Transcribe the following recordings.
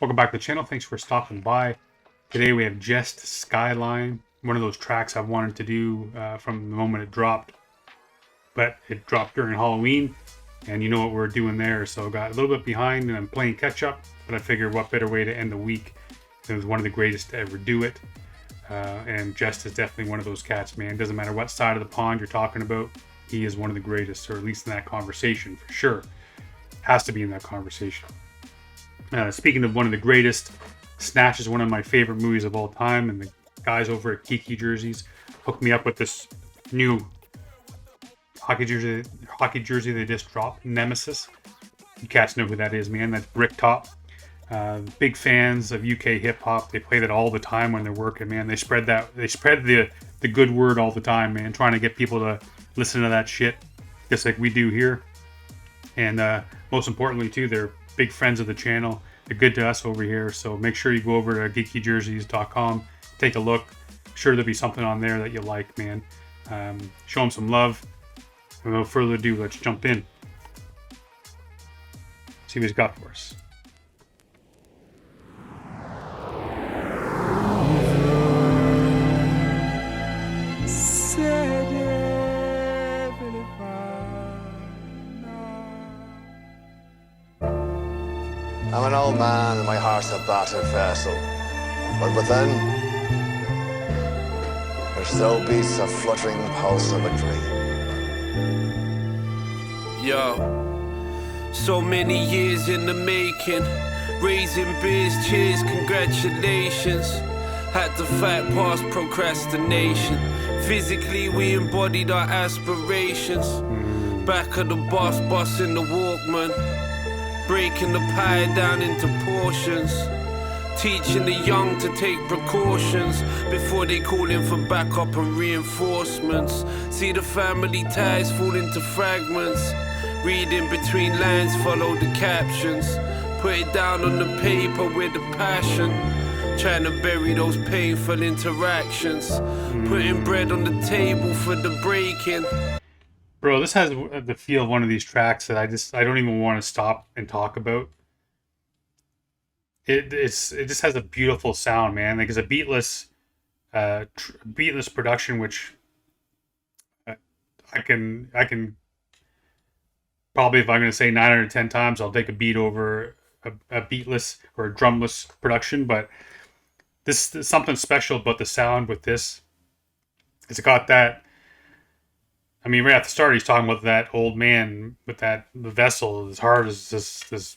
Welcome back to the channel. Thanks for stopping by. Today we have Jehst Skyline, one of those tracks I've wanted to do from the moment it dropped. But it dropped during Halloween, and you know what we're doing there, so I got a little bit behind and I'm playing catch up, but I figured what better way to end the week. It was one of the greatest to ever do it. And Jehst is definitely one of those cats, man. Doesn't matter what side of the pond you're talking about, he is one of the greatest, or at least in that conversation, for sure. Has to be in that conversation. Speaking of one of the greatest, Snatch is one of my favorite movies of all time, and the guys over at Kiki Jerseys hooked me up with this new hockey jersey they just dropped, Nemesis. You cats know who that is, man. That's brick top. Big fans of UK hip hop. They play that all the time when they're working, man. They spread the good word all the time, man. Trying to get people to listen to that shit, just like we do here. And most importantly, too, they're big friends of the channel. They're good to us over here. So make sure you go over to geekyjerseys.com, take a look. I'm sure there'll be something on there that you like, man. Show them some love. Without further ado, let's jump in. See what he's got for us. I'm an old man and my heart's a battered vessel, but within there still beats a fluttering pulse of a dream. Yo, so many years in the making, raising beers, cheers, congratulations. Had to fight past procrastination. Physically we embodied our aspirations. Back of the boss in the Walkman. Breaking the pie down into portions. Teaching the young to take precautions before they call in for backup and reinforcements. See the family ties fall into fragments. Reading between lines, follow the captions. Put it down on the paper with the passion. Trying to bury those painful interactions. Putting bread on the table for the breaking. Bro, this has the feel of one of these tracks that I don't even want to stop and talk about. It just has a beautiful sound, man. Like, it's a beatless production, which I can probably, if I'm going to say 9 out of 10 times, I'll take a beat over a beatless or a drumless production. But this is something special about the sound with this. It's got that. I mean, right at the start, he's talking about that old man with the vessel as hard as this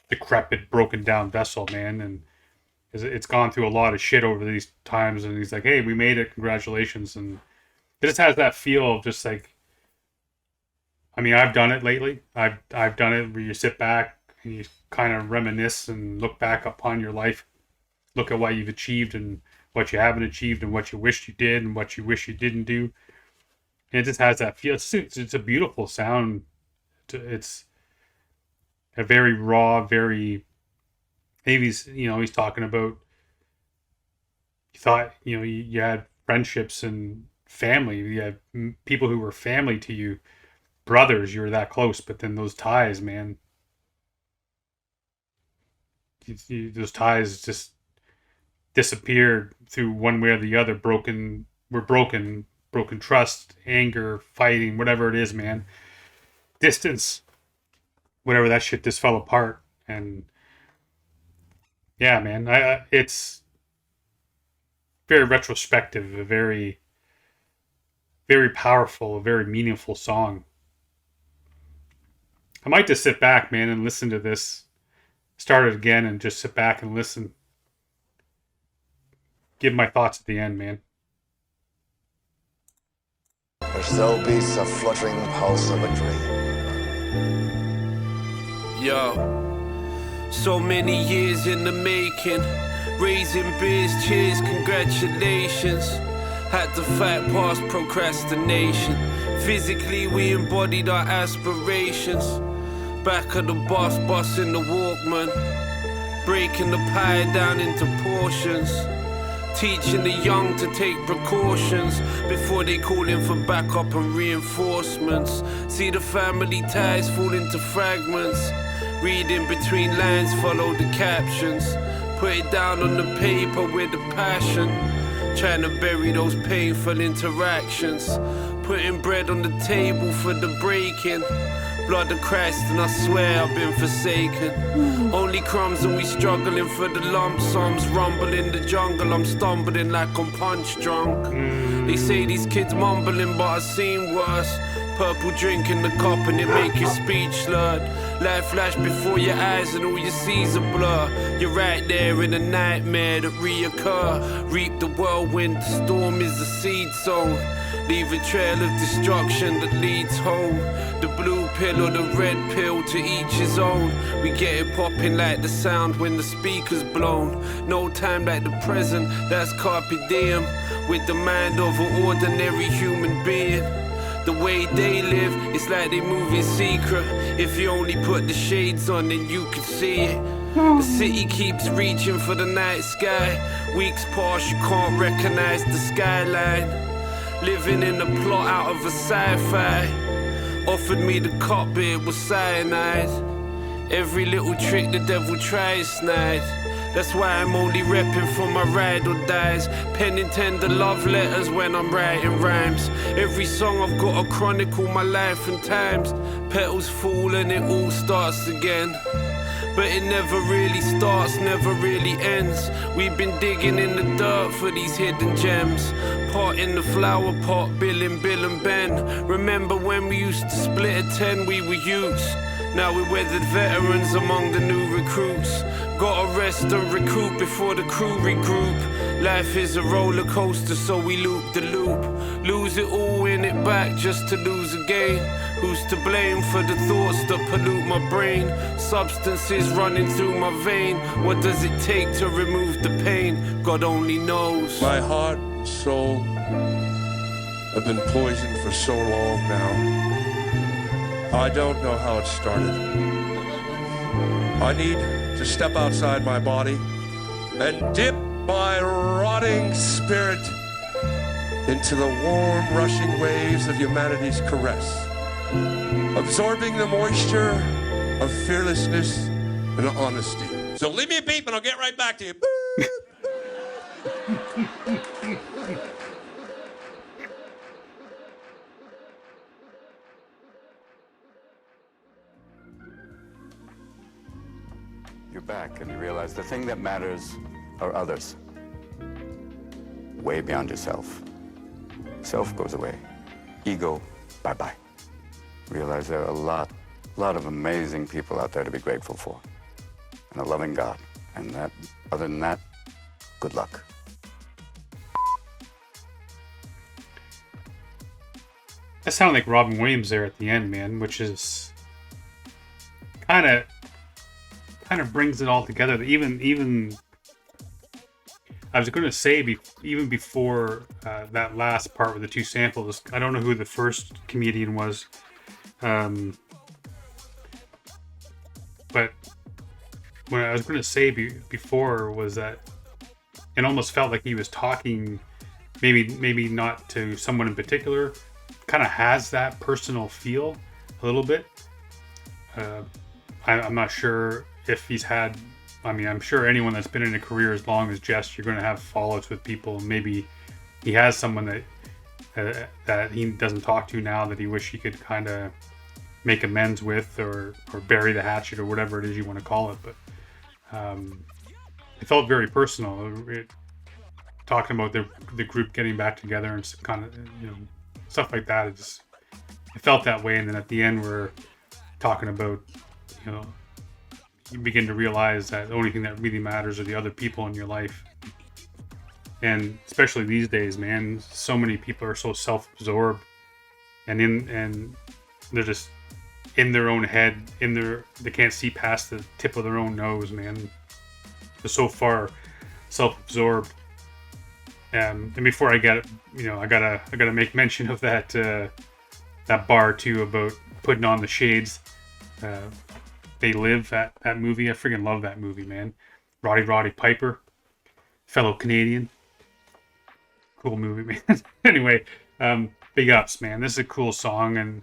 decrepit, broken down vessel, man. And it's gone through a lot of shit over these times. And he's like, hey, we made it. Congratulations. And it just has that feel of just like, I mean, I've done it lately. I've done it where you sit back and you kind of reminisce and look back upon your life. Look at what you've achieved and what you haven't achieved and what you wish you did and what you wish you didn't do. And it just has that feel. It's a beautiful sound. It's a very raw, very. Maybe he's talking about. You thought you had friendships and family. You had people who were family to you, brothers. You were that close, but then those ties, man. Those ties just disappeared through one way or the other. Broken trust, anger, fighting, whatever it is, man. Distance, whatever that shit just fell apart. And yeah, man, it's very retrospective, a very, very powerful, a very meaningful song. I might just sit back, man, and listen to this, start it again, and just sit back and listen. Give my thoughts at the end, man. There still beats a fluttering pulse of a dream. Yo, so many years in the making, raising beers, cheers, congratulations. Had to fight past procrastination. Physically we embodied our aspirations. Back of the boss in the Walkman. Breaking the pie down into portions. Teaching the young to take precautions before they call in for backup and reinforcements. See the family ties fall into fragments. Reading between lines, follow the captions. Put it down on the paper with a passion. Trying to bury those painful interactions. Putting bread on the table for the breaking. Blood of Christ, and I swear I've been forsaken. Only crumbs and we struggling for the lump sums. Rumble in the jungle, I'm stumbling like I'm punch drunk. They say these kids mumbling, but I've seen worse. Purple drink in the cup and it make your speech slurred. Life flash before your eyes and all you see's a blur. You're right there in a nightmare that reoccur. Reap the whirlwind, the storm is the seed sown. Leave a trail of destruction that leads home. The blue pill or the red pill, to each his own. We get it popping like the sound when the speaker's blown. No time like the present, that's carpe diem. With the mind of an ordinary human being. The way they live, it's like they move in secret. If you only put the shades on, then you could see it. The city keeps reaching for the night sky. Weeks pass, you can't recognize the skyline. Living in a plot out of a sci-fi. Offered me the cup, but it was cyanide. Every little trick the devil tries snide. That's why I'm only repping for my ride or dies. Penning tender love letters when I'm writing rhymes. Every song I've got to chronicle my life and times. Petals fall and it all starts again. But it never really starts, never really ends. We've been digging in the dirt for these hidden gems. Pot in the flower pot, Bill and Ben. Remember when we used to split a 10, we were youths. Now we're weathered veterans among the new recruits. Gotta rest and recoup before the crew regroup. Life is a roller coaster, so we loop the loop. Lose it all, win it back just to lose again. Who's to blame for the thoughts that pollute my brain? Substances running through my vein. What does it take to remove the pain? God only knows. My heart and soul have been poisoned for so long now. I don't know how it started. I need to step outside my body and dip my rotting spirit into the warm, rushing waves of humanity's caress, absorbing the moisture of fearlessness and honesty. So leave me a beep and I'll get right back to you. You're back and you realize the thing that matters are others. Way beyond yourself. Self goes away. Ego, bye-bye. Realize there are a lot of amazing people out there to be grateful for. And a loving God. And that, other than that, good luck. That sounded like Robin Williams there at the end, man, which is kind of brings it all together. Even I was going to say, even before that last part with the two samples, I don't know who the first comedian was, but what I was going to say before was that it almost felt like he was talking, maybe not to someone in particular, kind of has that personal feel a little bit. I'm not sure if he's had, I mean, I'm sure anyone that's been in a career as long as Jehst, you're going to have fallouts with people. Maybe he has someone that he doesn't talk to now that he wish he could kind of make amends with, or bury the hatchet, or whatever it is you want to call it. But it felt very personal. Talking about the group getting back together and kind of, stuff like that. It felt that way. And then at the end, we're talking about, you begin to realize that the only thing that really matters are the other people in your life. And especially these days, man, so many people are so self-absorbed and they're just in their own head, they can't see past the tip of their own nose, man. They're so far self-absorbed. And before I get it, I gotta make mention of that bar too, about putting on the shades. They Live, that movie. I freaking love that movie, man. Roddy Piper, fellow Canadian. Cool movie, man. Anyway, big ups, man. This is a cool song, and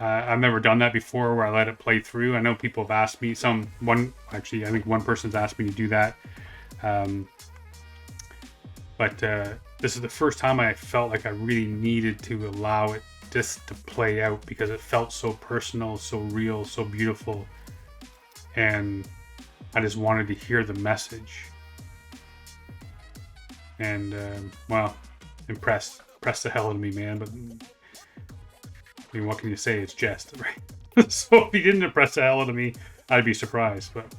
I've never done that before where I let it play through. I know people have asked me, I think one person's asked me to do that. But this is the first time I felt like I really needed to allow it just to play out, because it felt so personal, so real, so beautiful. And I just wanted to hear the message. And, well, impressed the hell out of me, man. But, I mean, what can you say? It's Jehst, right? So if he didn't impress the hell out of me, I'd be surprised. But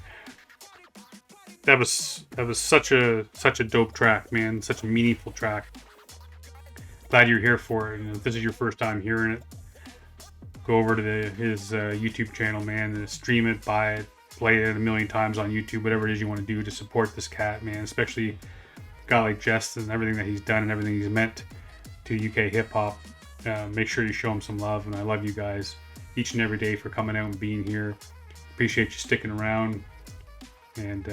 that was such a dope track, man. Such a meaningful track. Glad you're here for it. And if this is your first time hearing it, go over to his YouTube channel, man, and stream it, buy it, play it a million times on YouTube, whatever it is you want to do to support this cat, man. Especially a guy like Jehst and everything that he's done and everything he's meant to UK hip hop. Make sure you show him some love, and I love you guys each and every day for coming out and being here. Appreciate you sticking around, and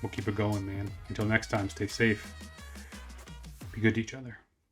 we'll keep it going, man. Until next time, stay safe. Be good to each other.